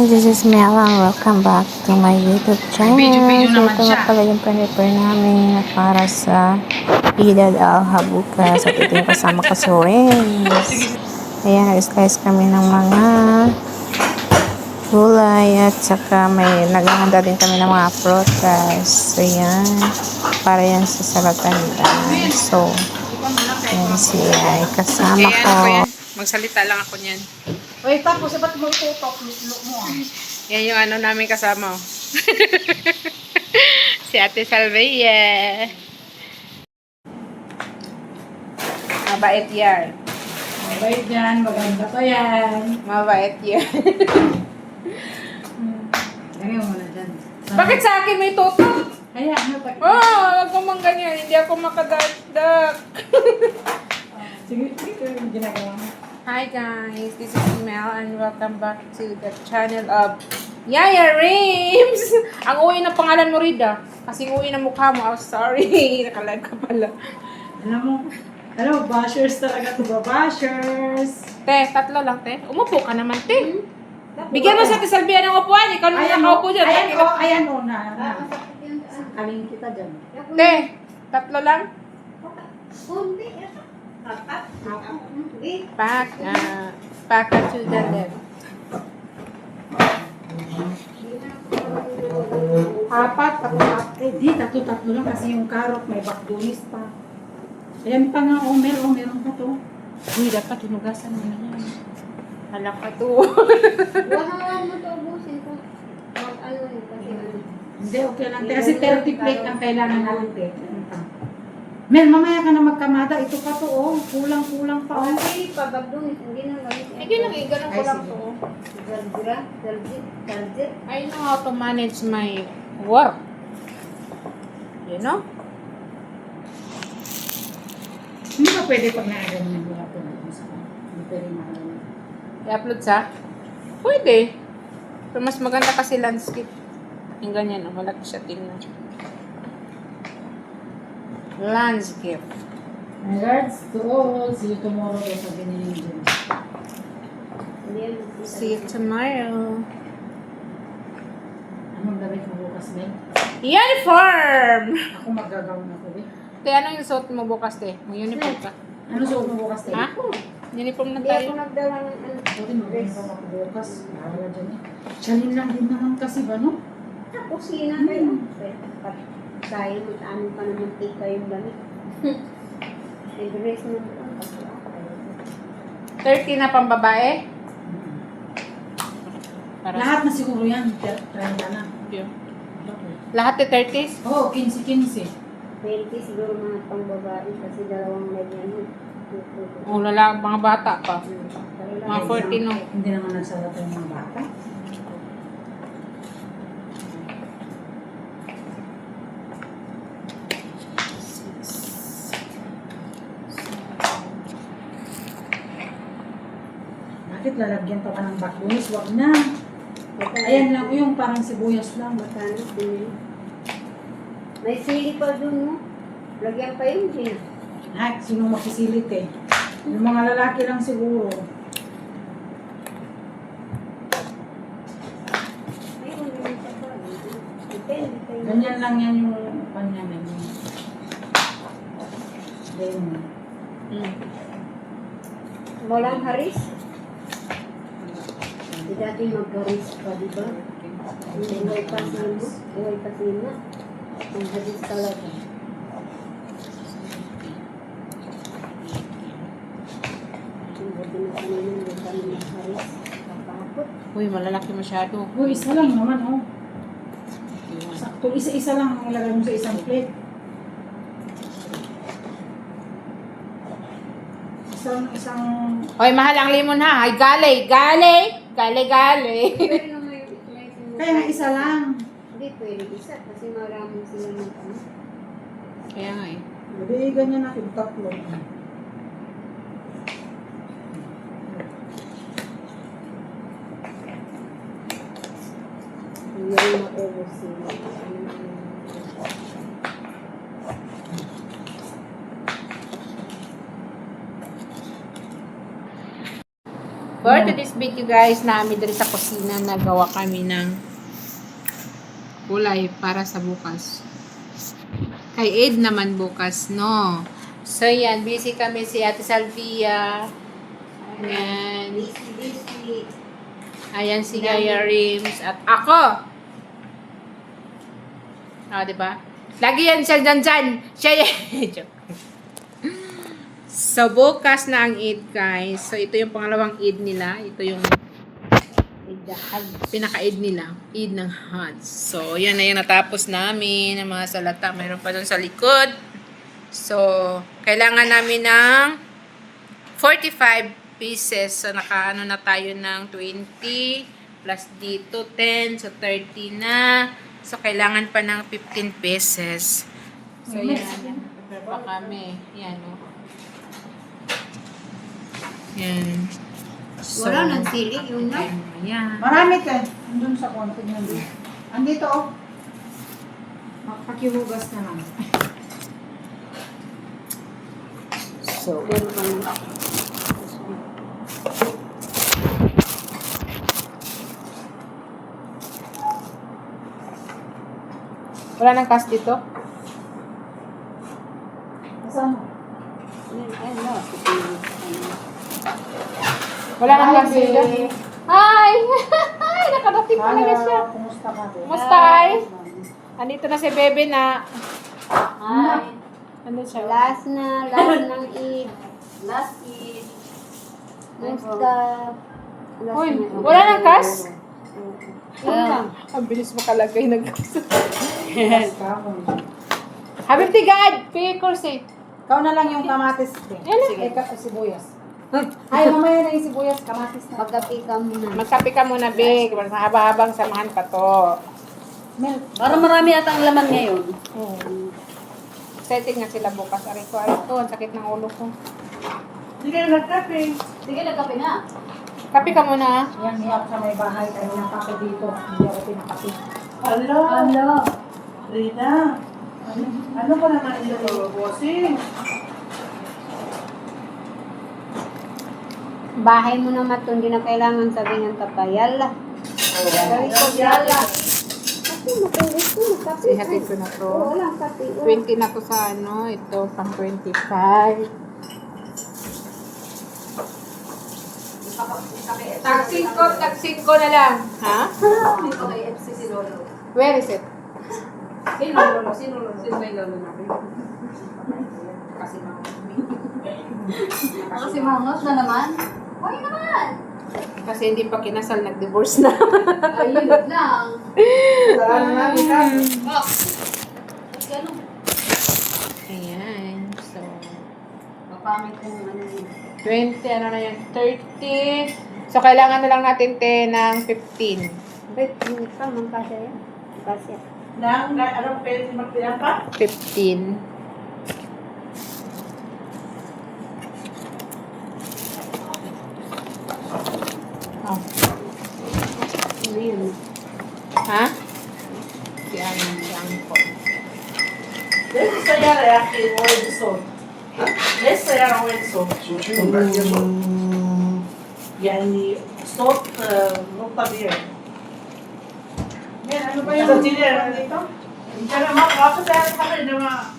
this is Mela and welcome back to my YouTube channel. So ito nga pala yung prepare namin para sa Idad al-Adha bukas at ito yung kasama ko sa Wings. Ayan, nag-slice kami ng mga gulay at saka may naghahanda din kami ng mga prutas. So yan, para yan sa salatandan. So, yan siya, kasama ko. Magsalita lang ako niyan. Uy, tapos ba't mo tutok mo? Yan yung ano namin kasama. Si Ate Salveya. Mabait yan. Mabait yan, maganda pa yan. Mabait yan. Lagyan mo na dyan. Bakit sa akin may tutok? Kaya, ano pa? Wag mo mang ganyan. Hindi ako makadagdag. Sige, yung ginagawa mo. Hi guys, this is Mel and welcome back to the channel of Yaya Rims! Ang uwi na pangalan mo, Rida. Kasi uwi na mukha mo. Oh, sorry. Nakalag ka pala. Alam mo, bashers talaga to ba? Bashers! Te, tatlo lang, te. Umupo ka naman, te. Bigyan mo sa Ate Salvia ng upuan. Ikaw na nakaupo dyan. Ayan o, na. Aling kita dyan. Te, tatlo lang. Paka to the left. Apat. Di, tatlo lang kasi yung carrot may bakdunis pa. Ayan pa nga, meron pa to. Uy, dapat hinugasan mo na yan. Halak ka to. Wala mo to ubusin ko. Mag-ano yun kasi ano. Hindi, okay lang. Kasi 30 plate ang kailangan natin. Mel, mamaya ka na magkamada. Ito pa to, oh. Kulang pa, oh. Okay, pabagdunis. Hindi na gamit. Sige lang, ganun ko lang to. Garjira. I know how to manage my work. You know? Hindi ba pwede pag na-agano yung buha po natin sa hindi pwede na-agano. I-upload sa? Pwede. Pero mas maganda kasi landscape. Yung ganyan, oh, malaki siya tingnan. Landscape. Regards to all. See you tomorrow sa Binilin. See you tomorrow. Anong damit mo bukas, Mel? Uniform! Ako magagawin ako, eh. Te, ano yung suot mo bukas, te? May uniform ka? Ano suot mo bukas, Mel? Ha? Uniform na Hindi ako tayo. nagdala ng ano. Buti maganda ako bukas. Bahala dyan, eh. Chanin lang din naman kasi ba, no? Kusina kayo. Sayang, ano pa naman take kayong damit. Nag-rest mo lang kasi ako. 30 na pang babae? Para Lahat na siguro yan. 30 na. Lahat de 30s? Oo, 15. 20 siguro mga pang babae kasi dalawang medyan. O, lalaki, mga bata pa. Mga 14, no? Hindi naman nagsalata yung mga bata. Bakit lalagyan pa ka ng baklunis? Wag na. Ayan lang yung parang sibuyas lang. Magkano din yun? May sili pa dun mo. Lagyan pa yun din. Ha, sino makisilip eh? Yung mga lalaki lang siguro. Ay, kung hindi pa pa. Depende kayo. Ganyan lang yan yung kanya na yun. Ganyan. Walang haris. Di dati mag-haris pa, di ba? Buhay pa sino. Buhay pa sino. Ang haris talaga. Ang buti na kanina, hindi kami mag-haris. Kapapot. Uy, malalaki masyado. Uy, isa lang naman, oh. Sakto, isa-isa lang ang ilagay mo sa isang plate. Isang... Hoy, mahal ang limon ha. Ay, gali. Pero na may Kaya nga isa lang. hindi pwede isa kasi maraming sila ng ano. Kaya nga eh. Hindi, ganyan natin, tatlo. Hindi rin maubos sila. For today's video guys, namin dito sa kusina nagawa kami ng kulay para sa bukas. Kay Ed naman bukas, no? So yan, busy kami si Ate Salvia. Ayan. Busy. Ayan si Gaya Rims. At ako. Ah, diba? Lagi yan siya dyan. Siya yan. So, bukas na ang Eid, guys. So, ito yung pangalawang Eid nila. Ito yung pinaka-Eid nila. Eid ng Hajj. So, yan na yung natapos namin. Ang mga salata. Mayroon pa dun sa likod. So, kailangan namin ng 45 pieces. So, nakaano na tayo ng 20 plus dito 10. So, 30 na. So, kailangan pa ng 15 pieces. So, yan. Prepare pa kami. Yan, o. Yan. So, Wala nang sili, yun na. Yan. Marami ka. Andun sa konti na doon. Andito, oh. Pakihugas na lang. So, wala nang cast dito? Saan? Wala nang cast dito? Hi! Hi! Nakadating talaga siya. Kumusta ka? Kumusta ay? Andito na si Bebe na. Hi. Andito siya. Last ng Eid. Last Eid. Kumusta? Uy, wala nang cast? Yeah. Ang bilis makalagay ng cast. Habib God! Pay course eh. Ikaw na lang yung kamatis. Sige, sibuyas. Ay, mamaya na yung sibuyas, kamatis na. Magkapi ka muna. Magkape ka muna, Big. Mahaba-habang samahan pa to. Mel, Para marami atang laman ngayon. Excited nga sila bukas. Aray ko. Ang sakit ng ulo ko. sige, nagkape. Sige, nagkapi na. Kape ka muna. Yan, hiyap sa may bahay. Kaya ng kape dito. Hindi ako pinakape. Hello. Rina, ano pa naman ito, bossing? Bahay mo naman ito. Hindi na kailangan sabihin ng kapayal. Sabi ko, yala. Kasi makulit ko. Magkapi. Ihatid ko na to. Walang kape. 20 na to sa ano. Ito, pang 25. Tag 5 na lang. Ha? Dito kay FC si Lolo. Where is it? Sino Lolo? Sino yung Lolo natin? Kasi mangot na naman. Hoy naman! Kasi hindi pa kinasal, nag-divorce na. Ayun lang. Saan na natin ka? Ganun. Ayan. So, Mapangit yung ano yun. 20, ano na yan? 30. So, kailangan na lang natin ng 15. Wait, hindi pa. Mangkasya yan. Mangkasya. Nang, anong pwede magpilang pa? 15. Oh. Ano yun? Ha? Yan po. Let's say jag är i så. Let's say jag är så. يعني صوت نقطة بير. Mel, ano ba Sa yung tilir dito? Hindi na makakapit sa kami na